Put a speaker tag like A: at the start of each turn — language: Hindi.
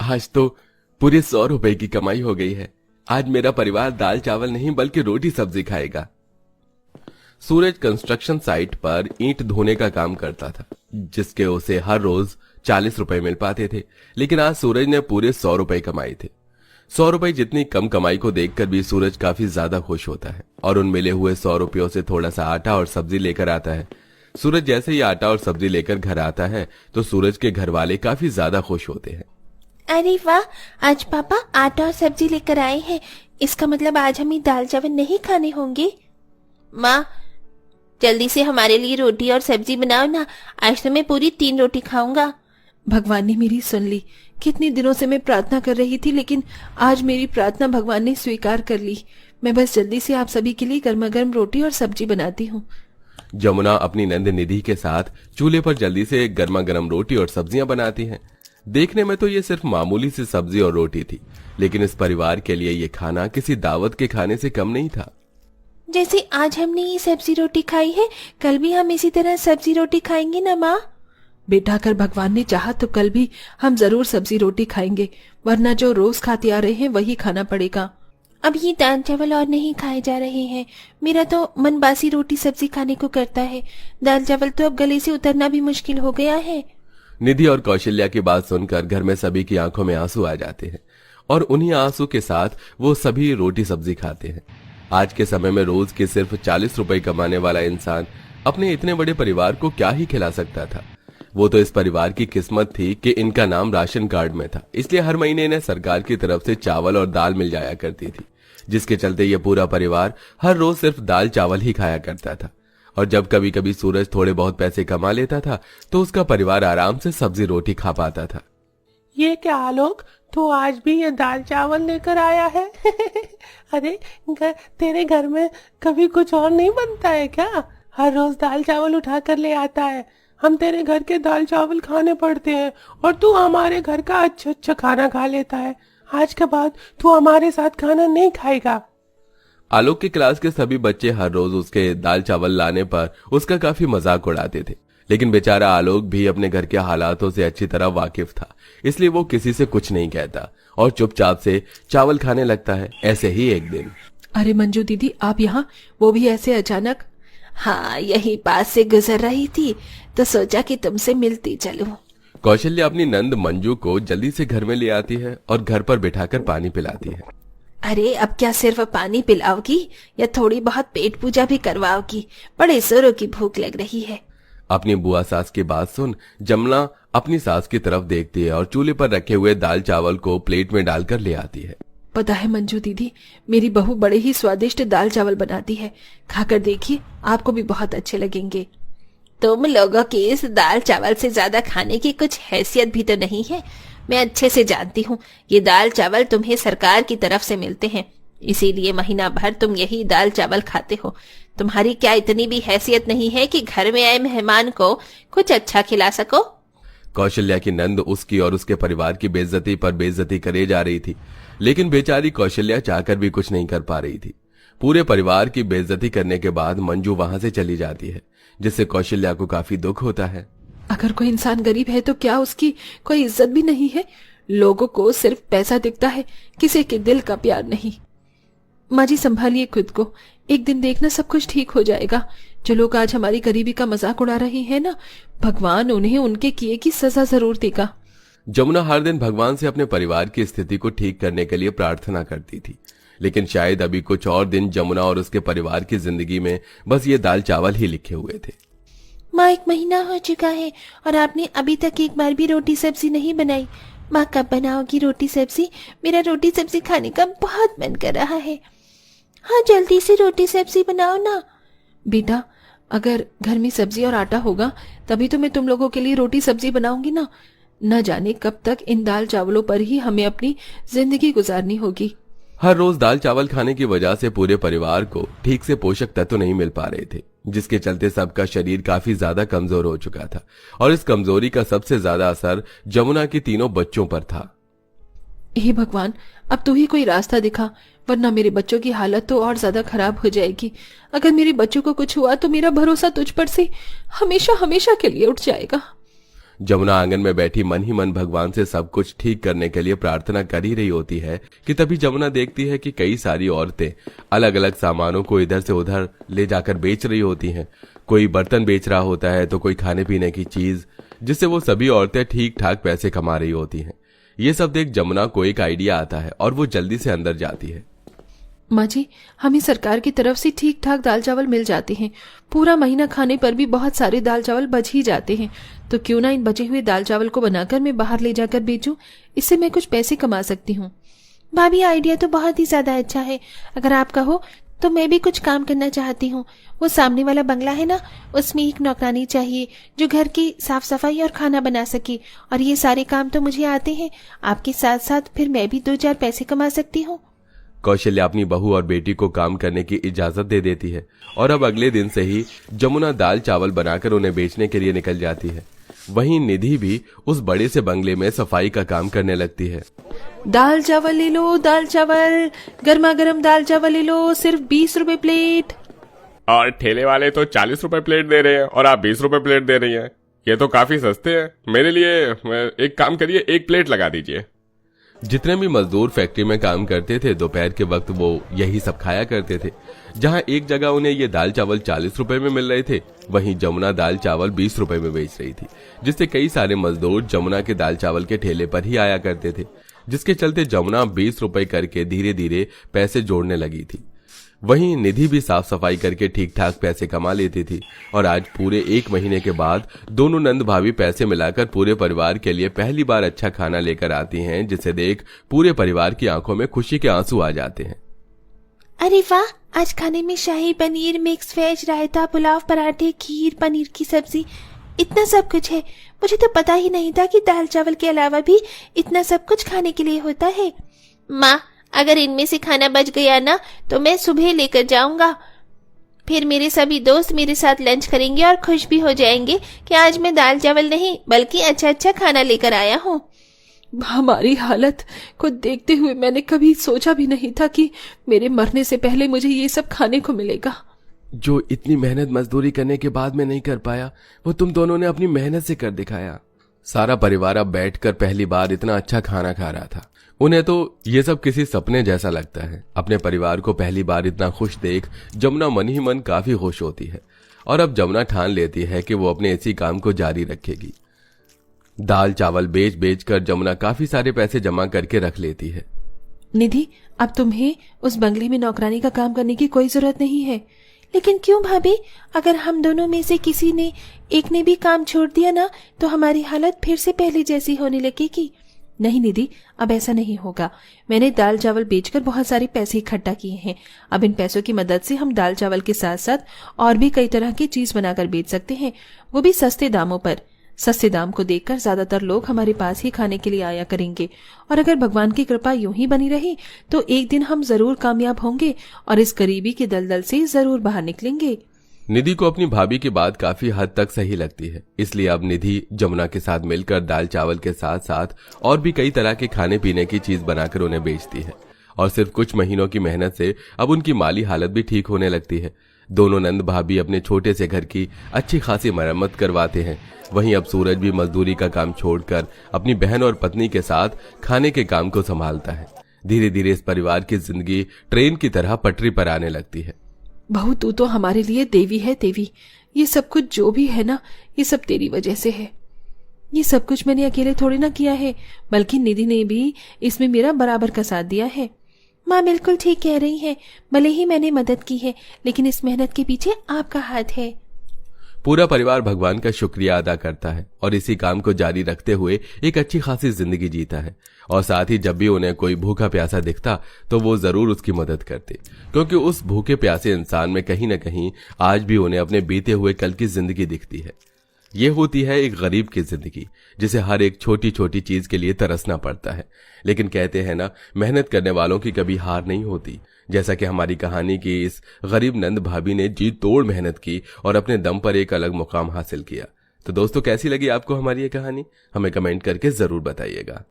A: आज तो पूरे 100 रुपए की कमाई हो गई है। आज मेरा परिवार दाल चावल नहीं बल्कि रोटी सब्जी खाएगा। सूरज कंस्ट्रक्शन साइट पर ईंट धोने का काम करता था, जिसके उसे हर रोज 40 रुपए मिल पाते थे। लेकिन आज सूरज ने पूरे 100 रुपए कमाए थे। 100 रुपए जितनी कम कमाई को देखकर भी सूरज काफी ज्यादा खुश होता है और उन मिले हुए 100 रुपयों से थोड़ा सा आटा और सब्जी लेकर आता है। सूरज जैसे ही आटा और सब्जी लेकर घर आता है तो सूरज के घर वाले काफी ज्यादा खुश होते हैं।
B: अरे वाह, आज पापा आटा और सब्जी लेकर आए हैं। इसका मतलब आज हमें दाल चावल नहीं खाने होंगे। माँ, जल्दी से हमारे लिए रोटी और सब्जी बनाओ ना। आज तो मैं पूरी 3 रोटी खाऊंगा।
C: भगवान ने मेरी सुन ली। कितने दिनों से मैं प्रार्थना कर रही थी, लेकिन आज मेरी प्रार्थना भगवान ने स्वीकार कर ली। मैं बस जल्दी से आप सभी के लिए गर्मा गर्म रोटी और सब्जी बनाती हूँ।
A: जमुना अपनी नंद निधि के साथ चूल्हे पर जल्दी से गर्मा गर्म रोटी और सब्जियां बनाती हैं। देखने में तो ये सिर्फ मामूली सी सब्जी और रोटी थी, लेकिन इस परिवार के लिए ये खाना किसी दावत के खाने से कम नहीं था।
B: जैसे आज हमने ये सब्जी रोटी खाई है, कल भी हम इसी तरह सब्जी रोटी खाएंगे ना माँ?
C: बेटा, अगर भगवान ने चाहा तो कल भी हम जरूर सब्जी रोटी खाएंगे, वरना जो रोज खाते आ रहे हैं वही खाना पड़ेगा।
B: अब ये दाल चावल और नहीं खाए जा रहे हैं। मेरा तो मन बासी रोटी सब्जी खाने को करता है। दाल चावल तो अब गले से उतरना भी मुश्किल हो गया है।
A: निधि और कौशल्या की बात सुनकर घर में सभी की आंखों में आंसू आ जाते हैं और उन्हीं आंसू के साथ वो सभी रोटी सब्जी खाते हैं। आज के समय में रोज के सिर्फ 40 रुपए कमाने वाला इंसान अपने इतने बड़े परिवार को क्या ही खिला सकता था। वो तो इस परिवार की किस्मत थी कि इनका नाम राशन कार्ड में था, इसलिए हर महीने इन्हें सरकार की तरफ से चावल और दाल मिल जाया करती थी, जिसके चलते ये पूरा परिवार हर रोज सिर्फ दाल चावल ही खाया करता था। और जब कभी कभी सूरज थोड़े बहुत पैसे कमा लेता था तो उसका परिवार आराम से सब्जी रोटी खा पाता था।
D: ये क्या आलोक, तू आज भी ये दाल चावल लेकर आया है? अरे तेरे घर में कभी कुछ और नहीं बनता है क्या? हर रोज दाल चावल उठा कर ले आता है। हम तेरे घर के दाल चावल खाने पड़ते हैं और तू हमारे घर का अच्छा अच्छा खाना खा लेता है। आज के बाद तू हमारे साथ खाना नहीं खाएगा।
A: आलोक की क्लास के सभी बच्चे हर रोज उसके दाल चावल लाने पर उसका काफी मजाक उड़ाते थे, लेकिन बेचारा आलोक भी अपने घर के हालातों से अच्छी तरह वाकिफ था, इसलिए वो किसी से कुछ नहीं कहता और चुपचाप से चावल खाने लगता है। ऐसे ही एक दिन,
C: अरे मंजू दीदी, आप यहाँ, वो भी ऐसे अचानक?
B: हाँ, यही पास से गुजर रही थी तो सोचा कि तुमसे मिलती चलूं।
A: कौशल्या अपनी नंद मंजू को जल्दी से घर में ले आती है और घर पर बिठाकर पानी पिलाती है।
B: अरे अब क्या सिर्फ पानी पिलाओगी या थोड़ी बहुत पेट पूजा भी करवाओगी? बड़े जोरों की भूख लग रही है।
A: अपनी बुआ सास की बात सुन जमुना अपनी सास की तरफ देखती है और चूल्हे पर रखे हुए दाल चावल को प्लेट में डालकर ले आती है।
C: पता है मंजू दीदी, मेरी बहू बड़े ही स्वादिष्ट दाल चावल बनाती है। खाकर देखिए, आपको भी बहुत अच्छे लगेंगे।
B: तुम लोगों की इस दाल चावल से ज्यादा खाने की कुछ हैसियत भी तो नहीं है। मैं अच्छे से जानती हूँ, ये दाल चावल तुम्हें सरकार की तरफ से मिलते हैं, इसीलिए महीना भर तुम यही दाल चावल खाते हो। तुम्हारी क्या इतनी भी हैसियत नहीं है कि घर में आए मेहमान को कुछ अच्छा खिला सको?
A: कौशल्या की नंद उसकी और उसके परिवार की बेइज्जती पर बेइज्जती करे जा रही थी, लेकिन बेचारी कौशल्या चाहकर भी कुछ नहीं कर पा रही थी। पूरे परिवार की बेइज्जती करने के बाद मंजू वहां से चली जाती है, जिससे कौशल्या को काफी दुख होता है।
C: अगर कोई इंसान गरीब है तो क्या उसकी कोई इज्जत भी नहीं है? लोगों को सिर्फ पैसा दिखता है, किसी के दिल का प्यार नहीं। माँ जी, संभालिए खुद को, एक दिन देखना सब कुछ ठीक हो जाएगा। जो लोग आज हमारी गरीबी का मजाक उड़ा रहे हैं ना, भगवान उन्हें उनके किए की सजा जरूर देगा।
A: जमुना हर दिन भगवान से अपने परिवार की स्थिति को ठीक करने के लिए प्रार्थना करती थी, लेकिन शायद अभी कुछ और दिन जमुना और उसके परिवार की जिंदगी में बस ये दाल चावल ही लिखे हुए थे।
B: माँ, 1 महीना हो चुका है और आपने अभी तक एक बार भी रोटी सब्जी नहीं बनाई। माँ, कब बनाओगी रोटी सब्जी? मेरा रोटी सब्जी खाने का बहुत मन कर रहा है। हाँ, जल्दी से रोटी सब्जी बनाओ ना।
C: बेटा, अगर घर में सब्जी और आटा होगा तभी तो मैं तुम लोगों के लिए रोटी सब्जी बनाऊंगी ना। न जाने कब तक इन दाल चावलों पर ही हमें अपनी जिंदगी गुजारनी होगी।
A: हर रोज दाल चावल खाने की वजह से पूरे परिवार को ठीक से पोषक तत्व नहीं मिल पा रहे थे, जिसके चलते सबका शरीर काफी ज्यादा कमजोर हो चुका था और इस कमजोरी का सबसे ज्यादा असर जमुना के तीनों बच्चों पर था।
C: हे भगवान, अब तू ही कोई रास्ता दिखा, वरना मेरे बच्चों की हालत तो और ज्यादा खराब हो जाएगी। अगर मेरे बच्चों को कुछ हुआ तो मेरा भरोसा तुझ पर से हमेशा हमेशा के लिए उठ जाएगा।
A: जमुना आंगन में बैठी मन ही मन भगवान से सब कुछ ठीक करने के लिए प्रार्थना कर ही रही होती है कि तभी जमुना देखती है कि कई सारी औरतें अलग अलग सामानों को इधर से उधर ले जाकर बेच रही होती हैं। कोई बर्तन बेच रहा होता है तो कोई खाने पीने की चीज, जिससे वो सभी औरतें ठीक ठाक पैसे कमा रही होती हैं। ये सब देख जमुना को एक आइडिया आता है और वो जल्दी से अंदर जाती है।
C: माँ जी, हमें सरकार की तरफ से ठीक ठाक दाल चावल मिल जाते हैं। पूरा महीना खाने पर भी बहुत सारे दाल चावल बच ही जाते हैं। तो क्यों ना इन बचे हुए दाल चावल को बनाकर मैं बाहर ले जाकर बेचूं, इससे मैं कुछ पैसे कमा सकती हूँ।
B: भाभी, आइडिया तो बहुत ही ज्यादा अच्छा है। अगर आप कहो तो मैं भी कुछ काम करना चाहती हूँ। वो सामने वाला बंगला है ना, उसमें एक नौकरानी चाहिए जो घर की साफ सफाई और खाना बना सके। और ये सारे काम तो मुझे आते हैं। आपके साथ साथ फिर मैं भी 2-4 पैसे कमा सकती हूँ।
A: कौशल्या अपनी बहू और बेटी को काम करने की इजाजत दे देती है और अब अगले दिन से ही जमुना दाल चावल बनाकर उन्हें बेचने के लिए निकल जाती है। वहीं निधि भी उस बड़े से बंगले में सफाई का काम करने लगती है।
C: दाल चावल ले लो, दाल चावल, गर्मा गर्म दाल चावल ले लो, सिर्फ 20 रुपए प्लेट।
E: और ठेले वाले तो 40 रुपए प्लेट दे रहे हैं और आप 20 रुपए प्लेट दे रही हैं। ये तो काफी सस्ते हैं। मेरे लिए एक काम करिए, 1 प्लेट लगा दीजिए।
A: जितने भी मजदूर फैक्ट्री में काम करते थे दोपहर के वक्त वो यही सब खाया करते थे। जहां एक जगह उन्हें ये दाल चावल 40 रुपए में मिल रहे थे, वहीं जमुना दाल चावल 20 रुपए में बेच रही थी, जिससे कई सारे मजदूर जमुना के दाल चावल के ठेले पर ही आया करते थे, जिसके चलते जमुना 20 रुपए करके धीरे धीरे पैसे जोड़ने लगी थी। वहीं निधि भी साफ सफाई करके ठीक ठाक पैसे कमा लेती थी और आज पूरे 1 महीने के बाद दोनों नंद भाभी पैसे मिलाकर पूरे परिवार के लिए पहली बार अच्छा खाना लेकर आती हैं, जिसे देख पूरे परिवार की आंखों में खुशी के आंसू आ जाते हैं।
B: अरे वाह, आज खाने में शाही पनीर, मिक्स वेज, रायता, पुलाव, पराठे, खीर, पनीर की सब्जी, इतना सब कुछ है। मुझे तो पता ही नहीं था कि दाल चावल के अलावा भी इतना सब कुछ खाने के लिए होता है। माँ, अगर इनमें से खाना बच गया ना तो मैं सुबह लेकर जाऊंगा। फिर मेरे सभी दोस्त मेरे साथ लंच करेंगे और खुश भी हो जाएंगे कि आज मैं दाल चावल नहीं बल्कि अच्छा अच्छा खाना लेकर आया हूँ।
C: हमारी हालत को देखते हुए मैंने कभी सोचा भी नहीं था कि मेरे मरने से पहले मुझे ये सब खाने को मिलेगा।
A: जो इतनी मेहनत मजदूरी करने के बाद में नहीं कर पाया, वो तुम दोनों ने अपनी मेहनत से कर दिखाया। सारा परिवार अब बैठकर पहली बार इतना अच्छा खाना खा रहा था। उन्हें तो ये सब किसी सपने जैसा लगता है। अपने परिवार को पहली बार इतना खुश देख जमुना मन ही मन काफी खुश होती है और अब जमुना ठान लेती है कि वो अपने इसी काम को जारी रखेगी। दाल चावल बेच बेच कर जमुना काफी सारे पैसे जमा करके रख लेती है।
C: निधि, अब तुम्हें उस बंगले में नौकरानी का काम करने की कोई जरूरत नहीं है।
B: लेकिन क्यों भाभी? अगर हम दोनों में से किसी ने एक ने भी काम छोड़ दिया ना तो हमारी हालत फिर से पहले जैसी होने लगेगी।
C: नहीं निधि, अब ऐसा नहीं होगा। मैंने दाल चावल बेचकर बहुत सारे पैसे इकट्ठा किए हैं। अब इन पैसों की मदद से हम दाल चावल के साथ साथ और भी कई तरह की चीज बनाकर बेच सकते हैं, वो भी सस्ते दामों पर। सस्ते दाम को देखकर ज्यादातर लोग हमारे पास ही खाने के लिए आया करेंगे और अगर भगवान की कृपा यूं ही बनी रही तो एक दिन हम जरूर कामयाब होंगे और इस गरीबी के दलदल से जरूर बाहर निकलेंगे।
A: निधि को अपनी भाभी की बात काफी हद तक सही लगती है, इसलिए अब निधि जमुना के साथ मिलकर दाल चावल के साथ साथ और भी कई तरह के खाने पीने की चीज बनाकर उन्हें बेचती है और सिर्फ कुछ महीनों की मेहनत से अब उनकी माली हालत भी ठीक होने लगती है। दोनों नंद भाभी अपने छोटे से घर की अच्छी खासी मरम्मत करवाते हैं। वहीं अब सूरज भी मजदूरी का काम छोड़कर अपनी बहन और पत्नी के साथ खाने के काम को संभालता है। धीरे धीरे इस परिवार की जिंदगी ट्रेन की तरह पटरी पर आने लगती है।
C: बहू, तू तो हमारे लिए देवी है देवी। ये सब कुछ जो भी है ना, ये सब तेरी वजह से है। ये सब कुछ मैंने अकेले थोड़ी ना किया है, बल्कि निधि ने भी इसमें मेरा बराबर का साथ दिया है।
B: माँ बिल्कुल ठीक कह रही है। भले ही मैंने मदद की है लेकिन इस मेहनत के पीछे आपका हाथ है।
A: पूरा परिवार भगवान का शुक्रिया अदा करता है और इसी काम को जारी रखते हुए एक अच्छी खासी जिंदगी जीता है और साथ ही जब भी उन्हें कोई भूखा प्यासा दिखता तो वो जरूर उसकी मदद करते, क्योंकि उस भूखे प्यासे इंसान में कहीं न कहीं आज भी उन्हें अपने बीते हुए कल की जिंदगी दिखती है। ये होती है एक गरीब की जिंदगी जिसे हर एक छोटी छोटी चीज के लिए तरसना पड़ता है, लेकिन कहते हैं ना, मेहनत करने वालों की कभी हार नहीं होती। जैसा कि हमारी कहानी की इस गरीब नंद भाभी ने जी तोड़ मेहनत की और अपने दम पर एक अलग मुकाम हासिल किया। तो दोस्तों, कैसी लगी आपको हमारी ये कहानी? हमें कमेंट करके जरूर बताइएगा।